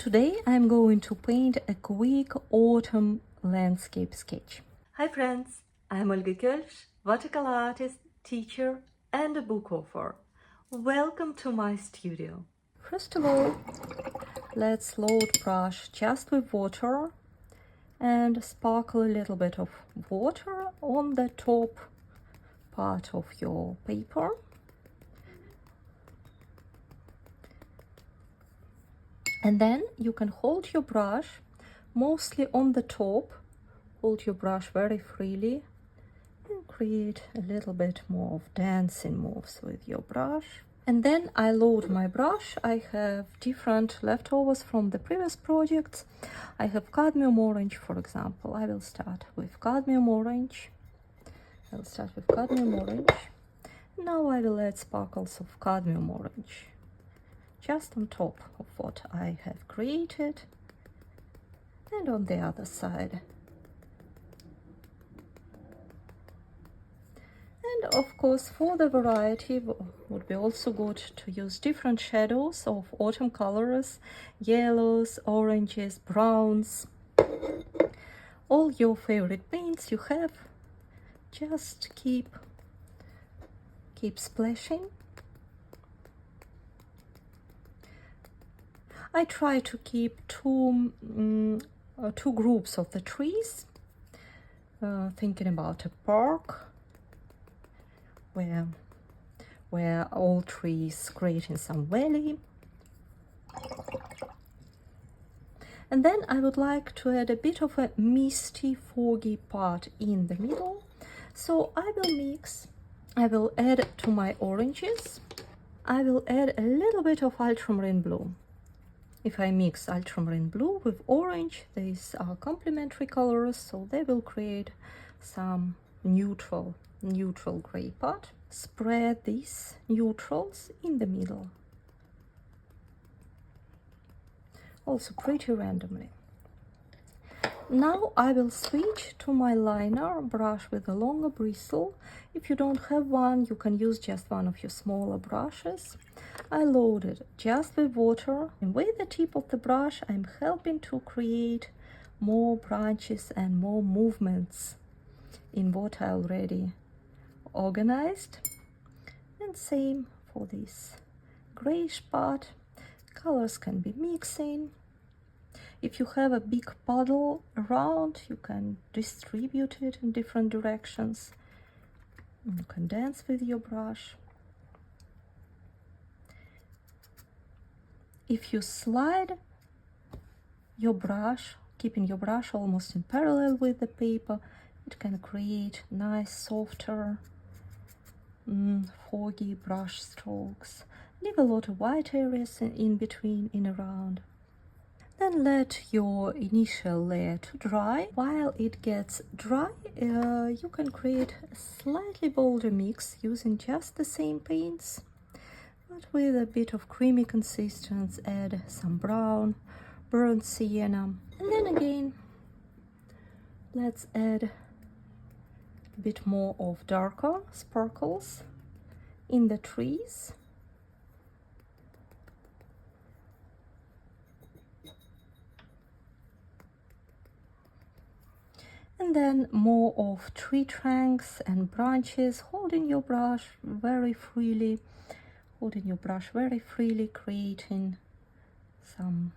Today I'm going to paint a quick autumn landscape sketch. Hi friends, I'm Olga Koelsch, watercolor artist, teacher and a book author. Welcome to my studio. First of all, let's load brush just with water and sparkle a little bit of water on the top part of your paper. And then you can hold your brush mostly on the top, hold your brush very freely and create a little bit more of dancing moves with your brush. And then I load my brush. I have different leftovers from the previous projects. I have cadmium orange, for example. I will start with cadmium orange. Now I will add sparkles of cadmium orange just on top of what I have created and on the other side. And of course, for the variety, would be also good to use different shadows of autumn colors, yellows, oranges, browns, all your favorite paints you have. Just keep splashing. I try to keep two groups of the trees, thinking about a park where all trees creating some valley. And then I would like to add a bit of a misty, foggy part in the middle. So I will add to my oranges, I will add a little bit of ultramarine blue. If I mix ultramarine blue with orange, these are complementary colors, so they will create some neutral gray part. Spread these neutrals in the middle, also pretty randomly. Now I will switch to my liner brush with a longer bristle. If you don't have one, you can use just one of your smaller brushes. I load it just with water, and with the tip of the brush I'm helping to create more branches and more movements in what I already organized. And same for this grayish part. Colors can be mixing. If you have a big puddle around, you can distribute it in different directions. You can dance with your brush. If you slide your brush, keeping your brush almost in parallel with the paper, it can create nice, softer, foggy brush strokes. Leave a lot of white areas in between, in around. Then let your initial layer to dry. While it gets dry, you can create a slightly bolder mix using just the same paints, but with a bit of creamy consistency. Add some brown, burnt sienna, and then again let's add a bit more of darker sparkles in the trees. And then more of tree trunks and branches, holding your brush very freely, creating some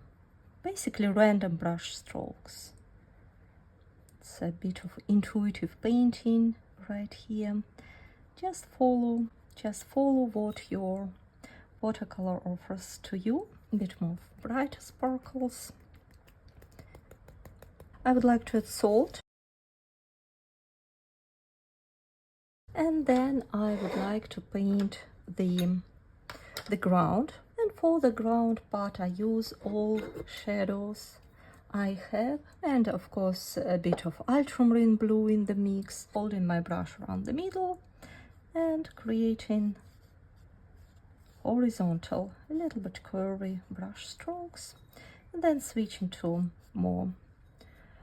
basically random brush strokes. It's a bit of intuitive painting right here. Just follow what your watercolor offers to you. A bit more brighter sparkles. I would like to add salt. And then I would like to paint the ground. And for the ground part, I use all shadows I have, and of course a bit of ultramarine blue in the mix, holding my brush around the middle and creating horizontal, a little bit curvy brush strokes, and then switching to more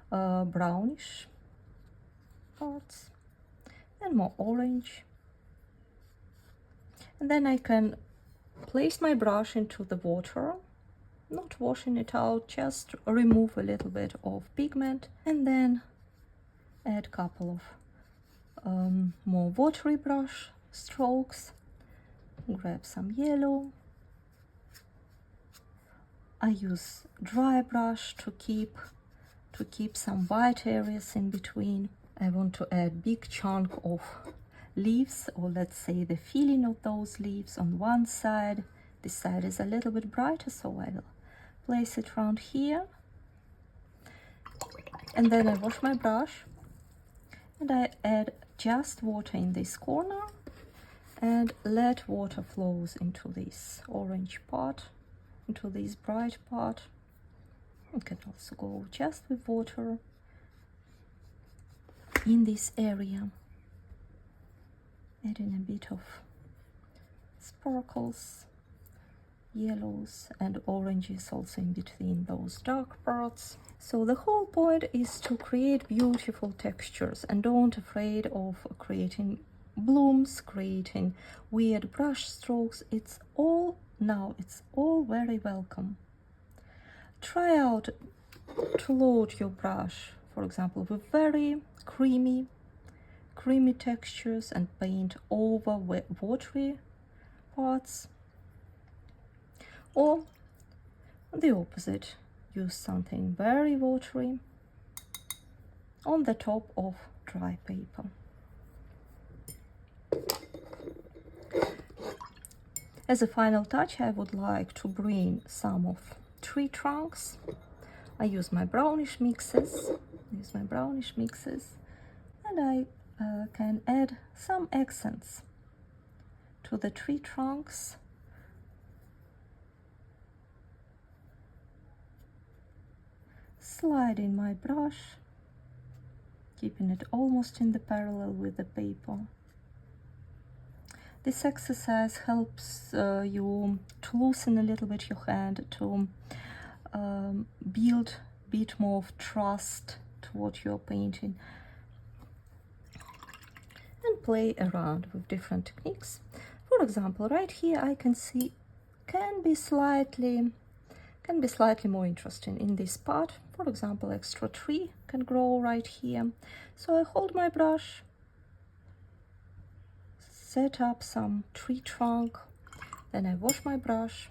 brownish parts and more orange. And then I can place my brush into the water not washing it out, just remove a little bit of pigment and then add a couple of more watery brush strokes. Grab some yellow. I use dry brush to keep some white areas in between. I want to add big chunk of leaves, or let's say the feeling of those leaves on one side. This side is a little bit brighter, so I will place it around here. And then I wash my brush and I add just water in this corner and let water flows into this orange part, into this bright part. You can also go just with water in this area, adding a bit of sparkles, yellows and oranges also in between those dark parts. So the whole point is to create beautiful textures, and don't afraid of creating blooms, creating weird brush strokes. It's all very welcome. Try out to load your brush, for example, with very creamy textures and paint over watery parts, or the opposite, use something very watery on the top of dry paper. As a final touch, I would like to bring some of tree trunks. I use my brownish mixes, and I can add some accents to the tree trunks. Slide in my brush, keeping it almost in the parallel with the paper. This exercise helps you to loosen a little bit your hand, to build a bit more of trust to what you're painting, and play around with different techniques. For example, right here I can see can be slightly more interesting in this part. For example, extra tree can grow right here. So I hold my brush, set up some tree trunk, then I wash my brush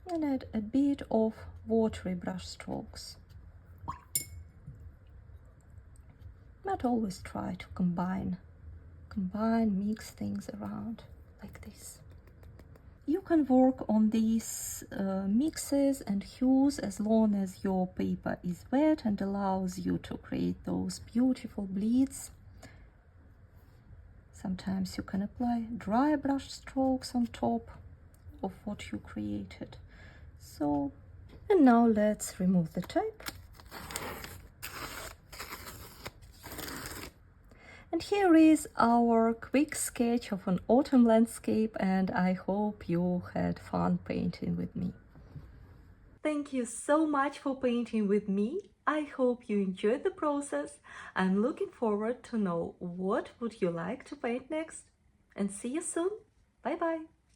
and add a bit of watery brush strokes. But always try to combine, mix things around like this. You can work on these mixes and hues as long as your paper is wet and allows you to create those beautiful bleeds. Sometimes you can apply dry brush strokes on top of what you created. So, and now let's remove the tape. And here is our quick sketch of an autumn landscape, and I hope you had fun painting with me. Thank you so much for painting with me. I hope you enjoyed the process. I'm looking forward to know what would you like to paint next. And see you soon. Bye bye.